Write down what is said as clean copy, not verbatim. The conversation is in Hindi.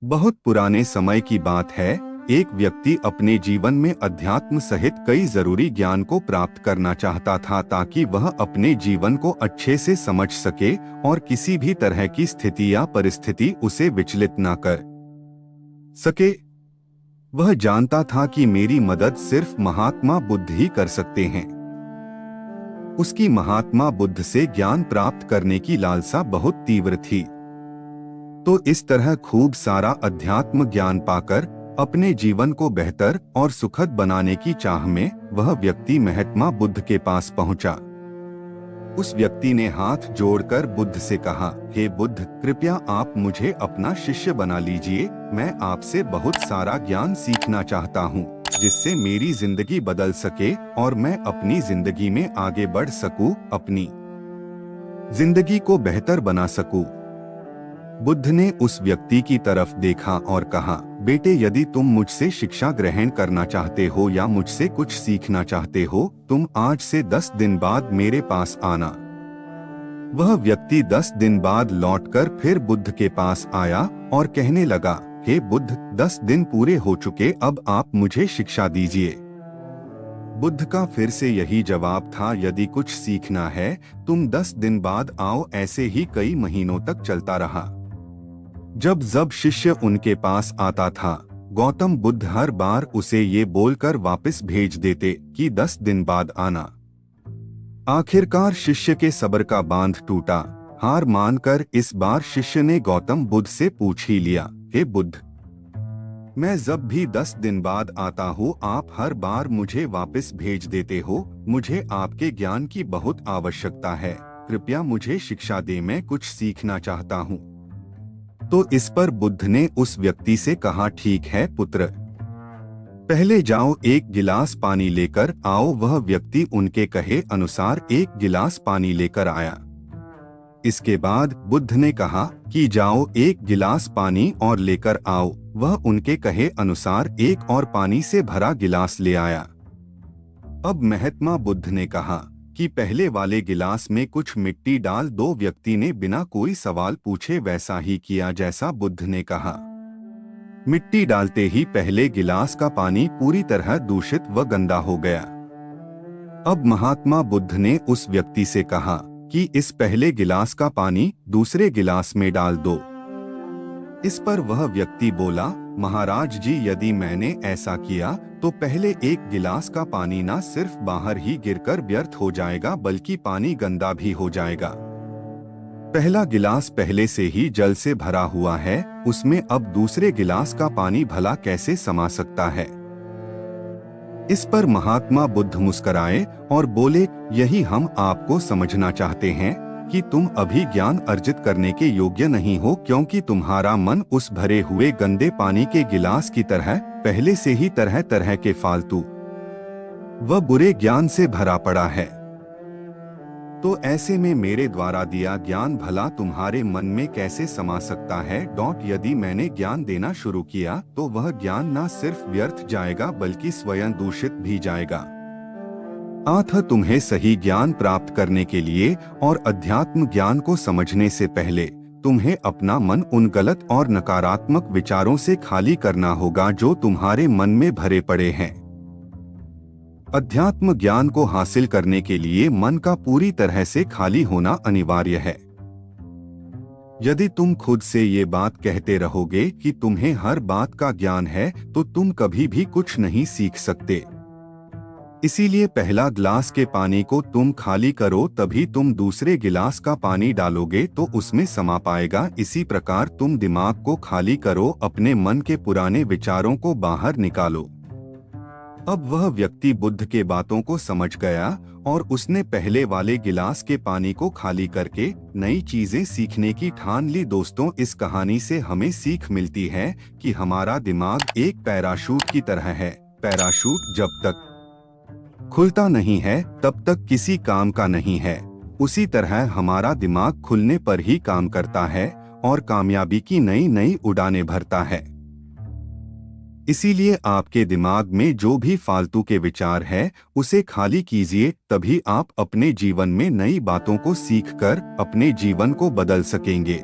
बहुत पुराने समय की बात है। एक व्यक्ति अपने जीवन में अध्यात्म सहित कई जरूरी ज्ञान को प्राप्त करना चाहता था ताकि वह अपने जीवन को अच्छे से समझ सके और किसी भी तरह की स्थिति या परिस्थिति उसे विचलित न कर सके। वह जानता था कि मेरी मदद सिर्फ महात्मा बुद्ध ही कर सकते हैं। उसकी महात्मा बुद्ध से ज्ञान प्राप्त करने की लालसा बहुत तीव्र थी। तो इस तरह खूब सारा अध्यात्म ज्ञान पाकर अपने जीवन को बेहतर और सुखद बनाने की चाह में वह व्यक्ति महात्मा बुद्ध के पास पहुंचा। उस व्यक्ति ने हाथ जोड़कर बुद्ध से कहा, हे बुद्ध, कृपया आप मुझे अपना शिष्य बना लीजिए। मैं आपसे बहुत सारा ज्ञान सीखना चाहता हूँ जिससे मेरी जिंदगी बदल सके और मैं अपनी जिंदगी में आगे बढ़ सकूं, अपनी जिंदगी को बेहतर बना सकूं। बुद्ध ने उस व्यक्ति की तरफ देखा और कहा, बेटे, यदि तुम मुझसे शिक्षा ग्रहण करना चाहते हो या मुझसे कुछ सीखना चाहते हो, तुम आज से 10 दिन बाद मेरे पास आना। वह व्यक्ति 10 दिन बाद लौटकर फिर बुद्ध के पास आया और कहने लगा, हे बुद्ध, 10 दिन पूरे हो चुके, अब आप मुझे शिक्षा दीजिए। बुद्ध का फिर से यही जवाब था, यदि कुछ सीखना है तुम 10 दिन बाद आओ। ऐसे ही कई महीनों तक चलता रहा। जब जब शिष्य उनके पास आता था, गौतम बुद्ध हर बार उसे ये बोलकर वापस भेज देते कि 10 दिन बाद आना। आखिरकार शिष्य के सब्र का बांध टूटा। हार मानकर इस बार शिष्य ने गौतम बुद्ध से पूछ ही लिया, हे बुद्ध, मैं जब भी 10 दिन बाद आता हूँ आप हर बार मुझे वापस भेज देते हो। मुझे आपके ज्ञान की बहुत आवश्यकता है, कृपया मुझे शिक्षा दे, मैं कुछ सीखना चाहता हूँ। तो इस पर बुद्ध ने उस व्यक्ति से कहा, ठीक है पुत्र, पहले जाओ एक गिलास पानी लेकर आओ। वह व्यक्ति उनके कहे अनुसार एक गिलास पानी लेकर आया। इसके बाद बुद्ध ने कहा कि जाओ एक गिलास पानी और लेकर आओ। वह उनके कहे अनुसार एक और पानी से भरा गिलास ले आया। अब महात्मा बुद्ध ने कहा कि पहले वाले गिलास में कुछ मिट्टी डाल दो। व्यक्ति ने बिना कोई सवाल पूछे वैसा ही किया जैसा बुद्ध ने कहा। मिट्टी डालते ही पहले गिलास का पानी पूरी तरह दूषित व गंदा हो गया। अब महात्मा बुद्ध ने उस व्यक्ति से कहा कि इस पहले गिलास का पानी दूसरे गिलास में डाल दो। इस पर वह व्यक्ति बोला, महाराज जी, यदि मैंने ऐसा किया तो पहले एक गिलास का पानी न सिर्फ बाहर ही गिरकर व्यर्थ हो जाएगा बल्कि पानी गंदा भी हो जाएगा। पहला गिलास पहले से ही जल से भरा हुआ है, उसमें अब दूसरे गिलास का पानी भला कैसे समा सकता है। इस पर महात्मा बुद्ध मुस्कराए और बोले, यही हम आपको समझना चाहते हैं कि तुम अभी ज्ञान अर्जित करने के योग्य नहीं हो, क्योंकि तुम्हारा मन उस भरे हुए गंदे पानी के गिलास की तरह पहले से ही तरह तरह के फालतू व बुरे ज्ञान से भरा पड़ा है। तो ऐसे में मेरे द्वारा दिया ज्ञान भला तुम्हारे मन में कैसे समा सकता है। यदि मैंने ज्ञान देना शुरू किया तो वह ज्ञान न सिर्फ व्यर्थ जाएगा बल्कि स्वयं दूषित भी जाएगा। अतः तुम्हें सही ज्ञान प्राप्त करने के लिए और अध्यात्म ज्ञान को समझने से पहले तुम्हें अपना मन उन गलत और नकारात्मक विचारों से खाली करना होगा जो तुम्हारे मन में भरे पड़े हैं। अध्यात्म ज्ञान को हासिल करने के लिए मन का पूरी तरह से खाली होना अनिवार्य है। यदि तुम खुद से ये बात कहते रहोगे कि तुम्हें हर बात का ज्ञान है तो तुम कभी भी कुछ नहीं सीख सकते। इसीलिए पहला गिलास के पानी को तुम खाली करो, तभी तुम दूसरे गिलास का पानी डालोगे तो उसमें समा पाएगा। इसी प्रकार तुम दिमाग को खाली करो, अपने मन के पुराने विचारों को बाहर निकालो। अब वह व्यक्ति बुद्ध के बातों को समझ गया और उसने पहले वाले गिलास के पानी को खाली करके नई चीजें सीखने की ठान ली। दोस्तों, इस कहानी से हमें सीख मिलती है कि हमारा दिमाग एक पैराशूट की तरह है। पैराशूट जब तक खुलता नहीं है तब तक किसी काम का नहीं है। उसी तरह हमारा दिमाग खुलने पर ही काम करता है और कामयाबी की नई नई उड़ानें भरता है। इसीलिए आपके दिमाग में जो भी फालतू के विचार है उसे खाली कीजिए, तभी आप अपने जीवन में नई बातों को सीखकर अपने जीवन को बदल सकेंगे।